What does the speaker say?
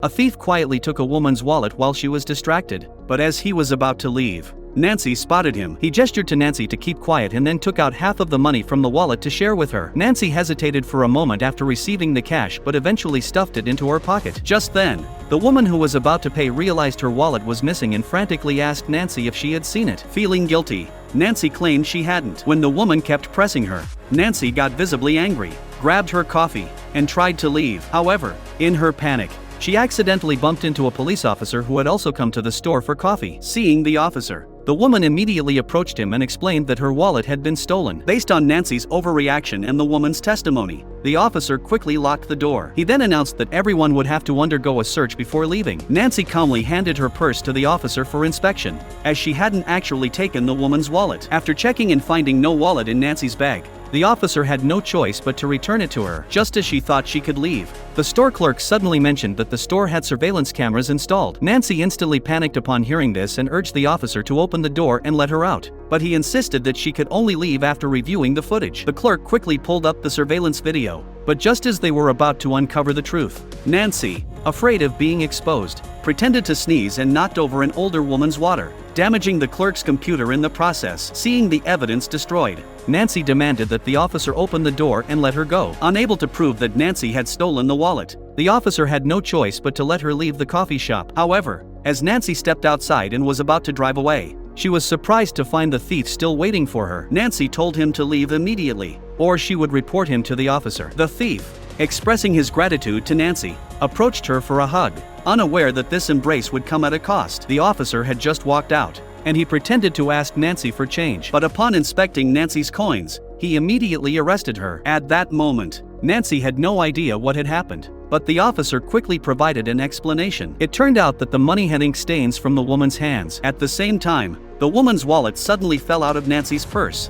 A thief quietly took a woman's wallet while she was distracted, but as he was about to leave, Nancy spotted him. He gestured to Nancy to keep quiet and then took out half of the money from the wallet to share with her. Nancy hesitated for a moment after receiving the cash but eventually stuffed it into her pocket. Just then, the woman who was about to pay realized her wallet was missing and frantically asked Nancy if she had seen it. Feeling guilty, Nancy claimed she hadn't. When the woman kept pressing her, Nancy got visibly angry, grabbed her coffee, and tried to leave. However, in her panic, she accidentally bumped into a police officer who had also come to the store for coffee. Seeing the officer, the woman immediately approached him and explained that her wallet had been stolen. Based on Nancy's overreaction and the woman's testimony, the officer quickly locked the door. He then announced that everyone would have to undergo a search before leaving. Nancy calmly handed her purse to the officer for inspection, as she hadn't actually taken the woman's wallet. After checking and finding no wallet in Nancy's bag, the officer had no choice but to return it to her. Just as she thought she could leave, the store clerk suddenly mentioned that the store had surveillance cameras installed. Nancy instantly panicked upon hearing this and urged the officer to open the door and let her out, but he insisted that she could only leave after reviewing the footage. The clerk quickly pulled up the surveillance video, but just as they were about to uncover the truth, Nancy, afraid of being exposed, pretended to sneeze and knocked over an older woman's water, damaging the clerk's computer in the process. Seeing the evidence destroyed, Nancy demanded that the officer open the door and let her go. Unable to prove that Nancy had stolen the wallet, the officer had no choice but to let her leave the coffee shop. However, as Nancy stepped outside and was about to drive away, she was surprised to find the thief still waiting for her. Nancy told him to leave immediately, or she would report him to the officer. The thief, expressing his gratitude to Nancy, approached her for a hug, unaware that this embrace would come at a cost. The officer had just walked out, and he pretended to ask Nancy for change. But upon inspecting Nancy's coins, he immediately arrested her. At that moment, Nancy had no idea what had happened, but the officer quickly provided an explanation. It turned out that the money had ink stains from the woman's hands. At the same time, the woman's wallet suddenly fell out of Nancy's purse,